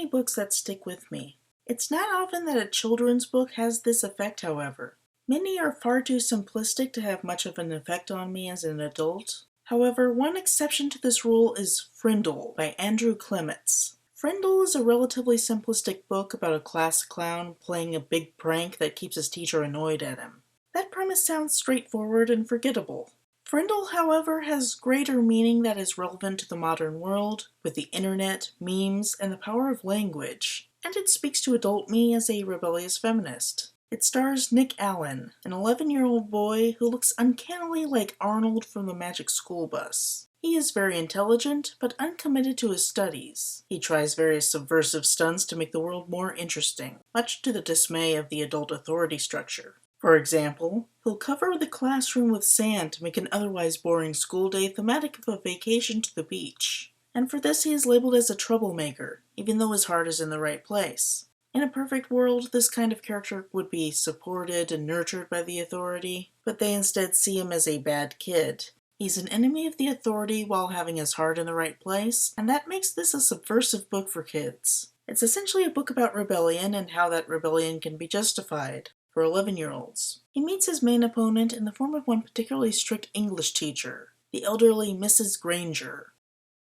many books that stick with me. It's not often that a children's book has this effect, however. Many are far too simplistic to have much of an effect on me as an adult. However, one exception to this rule is Frindle by Andrew Clements. Frindle is a relatively simplistic book about a class clown playing a big prank that keeps his teacher annoyed at him. That premise sounds straightforward and forgettable. Frindle, however, has greater meaning that is relevant to the modern world, with the internet, memes, and the power of language, and it speaks to adult me as a rebellious feminist. It stars Nick Allen, an 11-year-old boy who looks uncannily like Arnold from the Magic School Bus. He is very intelligent, but uncommitted to his studies. He tries various subversive stunts to make the world more interesting, much to the dismay of the adult authority structure. For example, he'll cover the classroom with sand to make an otherwise boring school day thematic of a vacation to the beach. And for this he is labeled as a troublemaker, even though his heart is in the right place. In a perfect world, this kind of character would be supported and nurtured by the authority, but they instead see him as a bad kid. He's an enemy of the authority while having his heart in the right place, and that makes this a subversive book for kids. It's essentially a book about rebellion and how that rebellion can be justified. For 11-year-olds. He meets his main opponent in the form of one particularly strict English teacher, the elderly Mrs. Granger.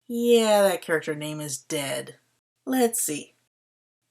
Yeah, that character name is dead. Let's see.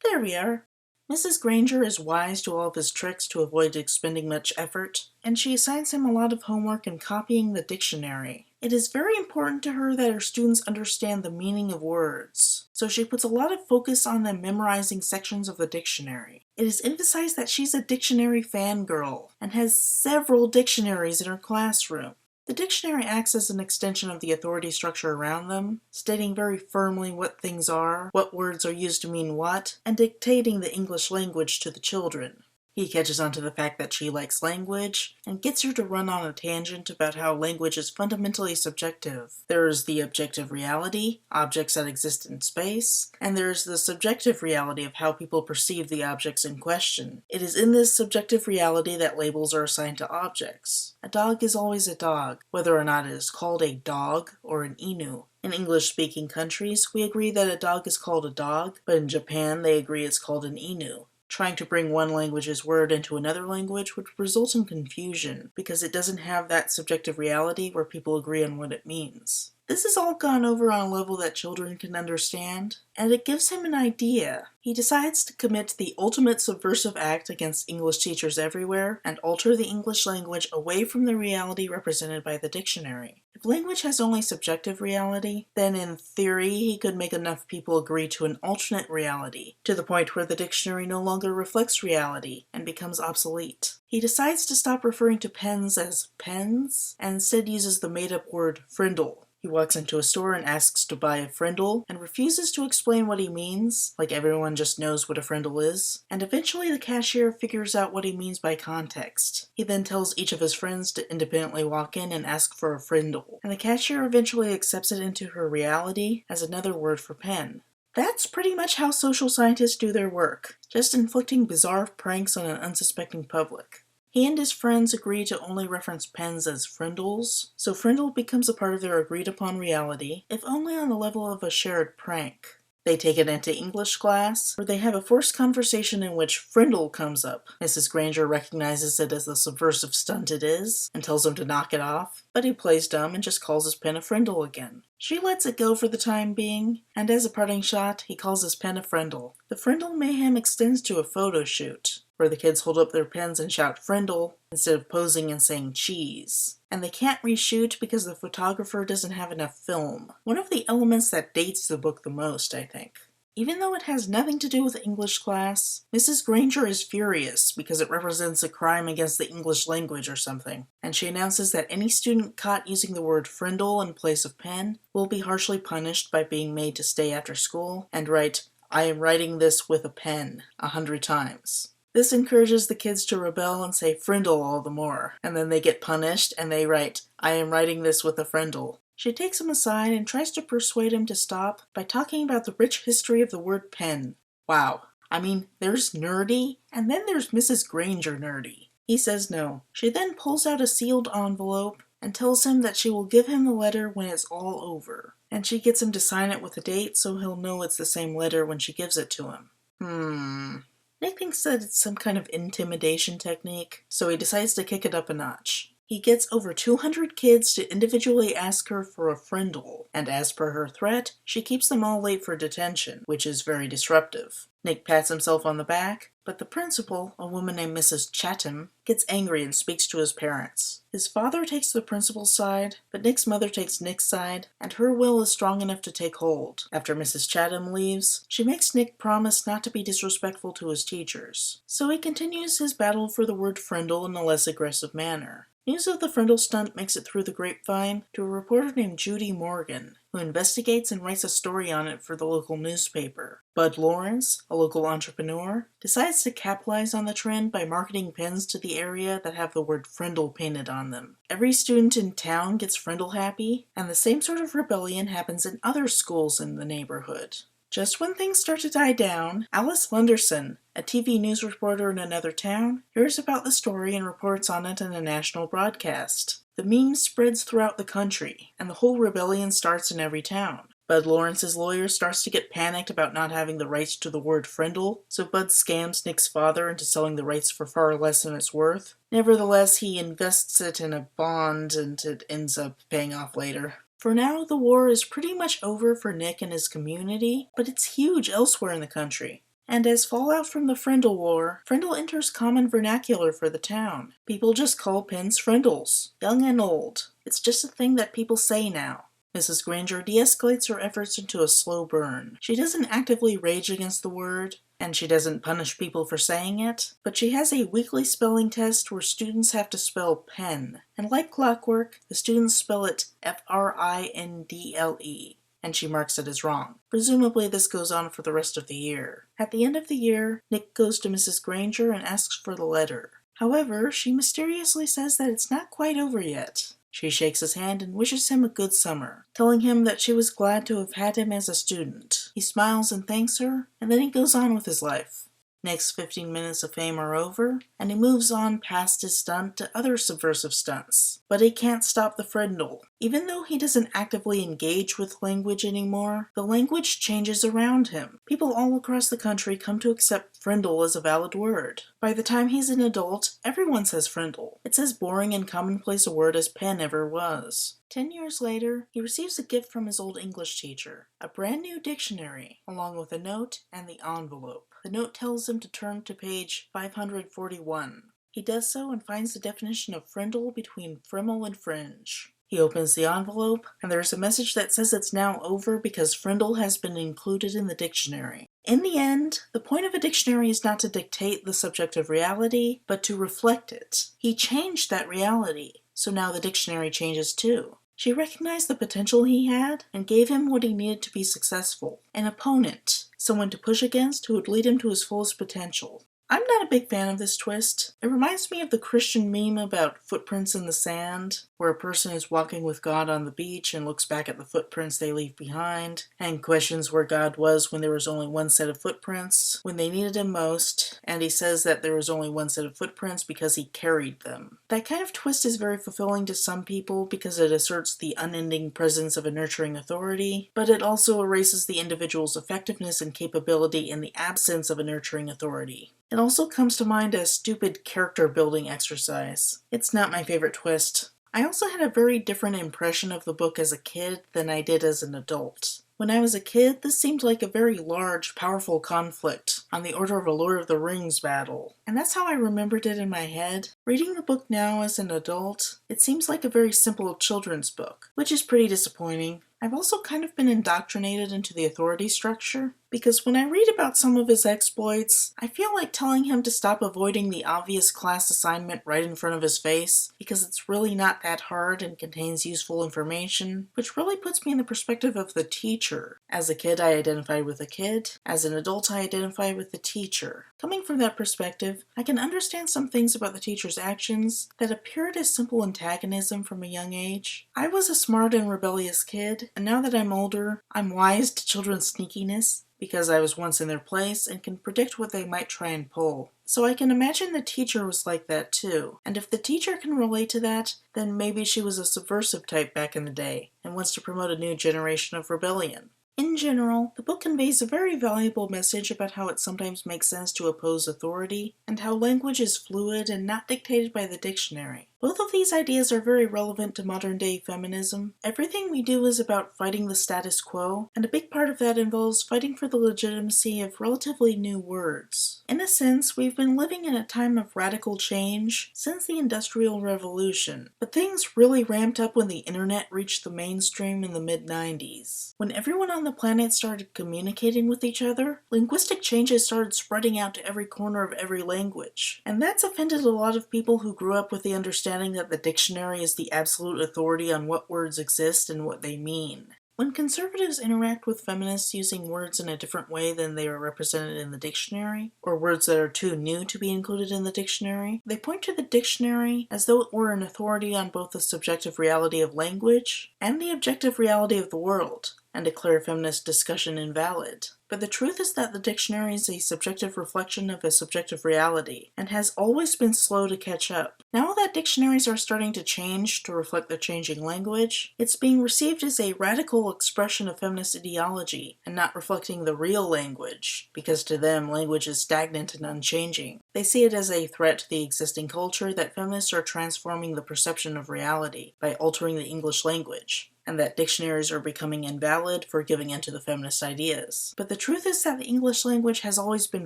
There we are. Mrs. Granger is wise to all of his tricks to avoid expending much effort, and she assigns him a lot of homework in copying the dictionary. It is very important to her that her students understand the meaning of words, so she puts a lot of focus on them memorizing sections of the dictionary. It is emphasized that she's a dictionary fangirl, and has several dictionaries in her classroom. The dictionary acts as an extension of the authority structure around them, stating very firmly what things are, what words are used to mean what, and dictating the English language to the children. He catches on to the fact that she likes language, and gets her to run on a tangent about how language is fundamentally subjective. There is the objective reality, objects that exist in space, and there is the subjective reality of how people perceive the objects in question. It is in this subjective reality that labels are assigned to objects. A dog is always a dog, whether or not it is called a dog or an inu. In English-speaking countries, we agree that a dog is called a dog, but in Japan they agree it's called an inu. Trying to bring one language's word into another language would result in confusion, because it doesn't have that subjective reality where people agree on what it means. This is all gone over on a level that children can understand, and it gives him an idea. He decides to commit the ultimate subversive act against English teachers everywhere, and alter the English language away from the reality represented by the dictionary. If language has only subjective reality, then in theory he could make enough people agree to an alternate reality, to the point where the dictionary no longer reflects reality and becomes obsolete. He decides to stop referring to pens as pens, and instead uses the made-up word frindle. He walks into a store and asks to buy a frindle, and refuses to explain what he means, like everyone just knows what a frindle is, and eventually the cashier figures out what he means by context. He then tells each of his friends to independently walk in and ask for a frindle, and the cashier eventually accepts it into her reality as another word for pen. That's pretty much how social scientists do their work, just inflicting bizarre pranks on an unsuspecting public. He and his friends agree to only reference pens as frindles, so frindle becomes a part of their agreed-upon reality, if only on the level of a shared prank. They take it into English class, where they have a forced conversation in which frindle comes up. Mrs. Granger recognizes it as the subversive stunt it is, and tells him to knock it off, but he plays dumb and just calls his pen a frindle again. She lets it go for the time being, and as a parting shot, he calls his pen a frindle. The frindle mayhem extends to a photo shoot, where the kids hold up their pens and shout frindle, instead of posing and saying cheese. And they can't reshoot because the photographer doesn't have enough film. One of the elements that dates the book the most, I think. Even though it has nothing to do with English class, Mrs. Granger is furious because it represents a crime against the English language or something, and she announces that any student caught using the word frindle in place of pen will be harshly punished by being made to stay after school and write, "I am writing this with a pen," 100 times. This encourages the kids to rebel and say frindle all the more, and then they get punished and they write, "I am writing this with a frindle." She takes him aside and tries to persuade him to stop by talking about the rich history of the word pen. Wow. I mean, there's nerdy, and then there's Mrs. Granger nerdy. He says no. She then pulls out a sealed envelope, and tells him that she will give him the letter when it's all over. And she gets him to sign it with a date so he'll know it's the same letter when she gives it to him. Nick thinks that it's some kind of intimidation technique, so he decides to kick it up a notch. He gets over 200 kids to individually ask her for a Frindle, and as per her threat, she keeps them all late for detention, which is very disruptive. Nick pats himself on the back, but the principal, a woman named Mrs. Chatham, gets angry and speaks to his parents. His father takes the principal's side, but Nick's mother takes Nick's side, and her will is strong enough to take hold. After Mrs. Chatham leaves, she makes Nick promise not to be disrespectful to his teachers. So he continues his battle for the word Frindle in a less aggressive manner. News of the Frindle stunt makes it through the grapevine to a reporter named Judy Morgan, who investigates and writes a story on it for the local newspaper. Bud Lawrence, a local entrepreneur, decides to capitalize on the trend by marketing pens to the area that have the word Frindle painted on them. Every student in town gets Frindle happy, and the same sort of rebellion happens in other schools in the neighborhood. Just when things start to die down, Alice Lunderson, a TV news reporter in another town, hears about the story and reports on it in a national broadcast. The meme spreads throughout the country, and the whole rebellion starts in every town. Bud Lawrence's lawyer starts to get panicked about not having the rights to the word Frindle, so Bud scams Nick's father into selling the rights for far less than it's worth. Nevertheless, he invests it in a bond, and it ends up paying off later. For now, the war is pretty much over for Nick and his community, but it's huge elsewhere in the country. And as fallout from the Frindle War, Frindle enters common vernacular for the town. People just call pens Frindles, young and old. It's just a thing that people say now. Mrs. Granger de-escalates her efforts into a slow burn. She doesn't actively rage against the word, and she doesn't punish people for saying it, but she has a weekly spelling test where students have to spell pen, and like clockwork, the students spell it Frindle, and she marks it as wrong. Presumably this goes on for the rest of the year. At the end of the year, Nick goes to Mrs. Granger and asks for the letter. However, she mysteriously says that it's not quite over yet. She shakes his hand and wishes him a good summer, telling him that she was glad to have had him as a student. He smiles and thanks her, and then he goes on with his life. Nick's 15 minutes of fame are over, and he moves on past his stunt to other subversive stunts. But he can't stop the Frindle. Even though he doesn't actively engage with language anymore, the language changes around him. People all across the country come to accept Frindle as a valid word. By the time he's an adult, everyone says Frindle. It's as boring and commonplace a word as pen ever was. 10 years later, he receives a gift from his old English teacher, a brand new dictionary, along with a note and the envelope. The note tells him to turn to page 541. He does so and finds the definition of Frindle between frimmel and fringe. He opens the envelope, and there's a message that says it's now over because Frindle has been included in the dictionary. In the end, the point of a dictionary is not to dictate the subjective reality, but to reflect it. He changed that reality, so now the dictionary changes too. She recognized the potential he had and gave him what he needed to be successful. An opponent, someone to push against who would lead him to his fullest potential. I'm not a big fan of this twist. It reminds me of the Christian meme about footprints in the sand, where a person is walking with God on the beach and looks back at the footprints they leave behind, and questions where God was when there was only one set of footprints, when they needed him most, and he says that there was only one set of footprints because he carried them. That kind of twist is very fulfilling to some people because it asserts the unending presence of a nurturing authority, but it also erases the individual's effectiveness and capability in the absence of a nurturing authority. It also comes to mind as stupid character-building exercise. It's not my favorite twist. I also had a very different impression of the book as a kid than I did as an adult. When I was a kid, this seemed like a very large, powerful conflict, on the order of a Lord of the Rings battle. And that's how I remembered it in my head. Reading the book now as an adult, it seems like a very simple children's book, which is pretty disappointing. I've also kind of been indoctrinated into the authority structure, because when I read about some of his exploits, I feel like telling him to stop avoiding the obvious class assignment right in front of his face, because it's really not that hard and contains useful information, which really puts me in the perspective of the teacher. As a kid, I identified with a kid. As an adult, I identify with the teacher. Coming from that perspective, I can understand some things about the teacher's actions that appeared as simple antagonism from a young age. I was a smart and rebellious kid, and now that I'm older, I'm wise to children's sneakiness, because I was once in their place and can predict what they might try and pull. So I can imagine the teacher was like that too. And if the teacher can relate to that, then maybe she was a subversive type back in the day and wants to promote a new generation of rebellion. In general, the book conveys a very valuable message about how it sometimes makes sense to oppose authority, and how language is fluid and not dictated by the dictionary. Both of these ideas are very relevant to modern-day feminism. Everything we do is about fighting the status quo, and a big part of that involves fighting for the legitimacy of relatively new words. In a sense, we've been living in a time of radical change since the Industrial Revolution, but things really ramped up when the internet reached the mainstream in the mid-90s. When everyone on the planet started communicating with each other, linguistic changes started spreading out to every corner of every language, and that's offended a lot of people who grew up with the understanding that the dictionary is the absolute authority on what words exist and what they mean. When conservatives interact with feminists using words in a different way than they are represented in the dictionary, or words that are too new to be included in the dictionary, they point to the dictionary as though it were an authority on both the subjective reality of language and the objective reality of the world, and declare feminist discussion invalid. But the truth is that the dictionary is a subjective reflection of a subjective reality, and has always been slow to catch up. Now that dictionaries are starting to change to reflect the changing language, it's being received as a radical expression of feminist ideology, and not reflecting the real language, because to them, language is stagnant and unchanging. They see it as a threat to the existing culture that feminists are transforming the perception of reality by altering the English language, and that dictionaries are becoming invalid for giving in to the feminist ideas. But the truth is that the English language has always been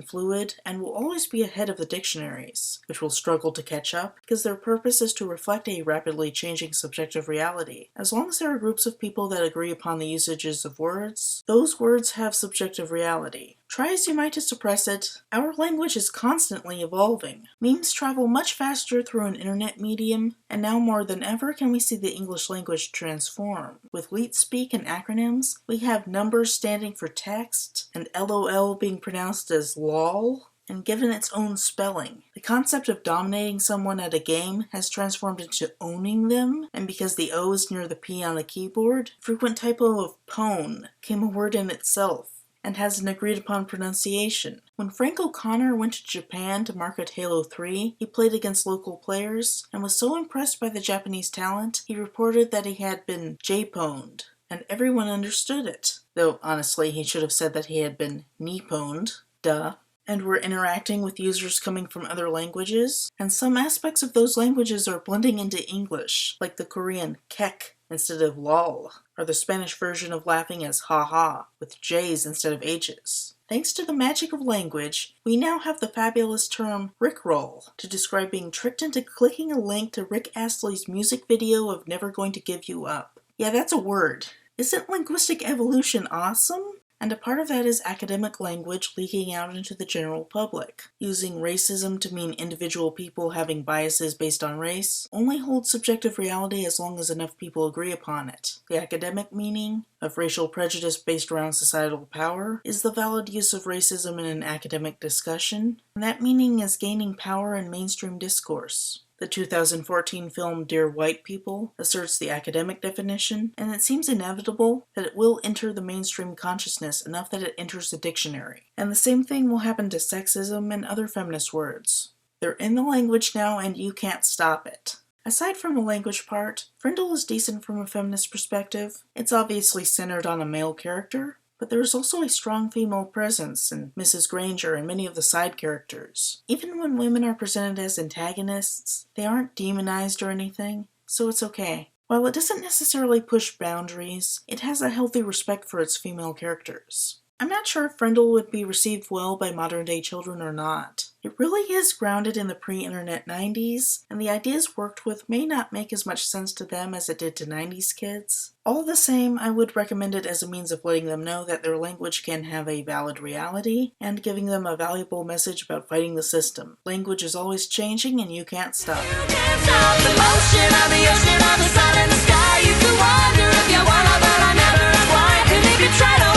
fluid and will always be ahead of the dictionaries, which will struggle to catch up because their purpose is to reflect a rapidly changing subjective reality. As long as there are groups of people that agree upon the usages of words, those words have subjective reality. Try as you might to suppress it, our language is constantly evolving. Memes travel much faster through an internet medium, and now more than ever can we see the English language transform. With leet speak and acronyms, we have numbers standing for text, and LOL being pronounced as LOL, and given its own spelling. The concept of dominating someone at a game has transformed into owning them, and because the O is near the P on the keyboard, frequent typo of pwn became a word in itself, and has an agreed-upon pronunciation. When Frank O'Connor went to Japan to market Halo 3, he played against local players, and was so impressed by the Japanese talent, he reported that he had been J-pwned, and everyone understood it. Though, honestly, he should have said that he had been knee-pwned, duh. And we're interacting with users coming from other languages, and some aspects of those languages are blending into English, like the Korean kek instead of lol, or the Spanish version of laughing as ha-ha, with J's instead of H's. Thanks to the magic of language, we now have the fabulous term Rickroll to describe being tricked into clicking a link to Rick Astley's music video of Never Going to Give You Up. Yeah, that's a word. Isn't linguistic evolution awesome? And a part of that is academic language leaking out into the general public. Using racism to mean individual people having biases based on race only holds subjective reality as long as enough people agree upon it. The academic meaning of racial prejudice based around societal power is the valid use of racism in an academic discussion, and that meaning is gaining power in mainstream discourse. The 2014 film Dear White People asserts the academic definition, and it seems inevitable that it will enter the mainstream consciousness enough that it enters the dictionary. And the same thing will happen to sexism and other feminist words. They're in the language now, and you can't stop it. Aside from the language part, Frindle is decent from a feminist perspective. It's obviously centered on a male character, but there is also a strong female presence in Mrs. Granger and many of the side characters. Even when women are presented as antagonists, they aren't demonized or anything, so it's okay. While it doesn't necessarily push boundaries, it has a healthy respect for its female characters. I'm not sure if Frindle would be received well by modern-day children or not. It really is grounded in the pre-internet 90s, and the ideas worked with may not make as much sense to them as it did to 90s kids. All the same, I would recommend it as a means of letting them know that their language can have a valid reality, and giving them a valuable message about fighting the system. Language is always changing, and you can't stop it. You can't stop the motion of the ocean, of the sun and the sky. You can wonder if you wanna, but I never inquire. And if you try to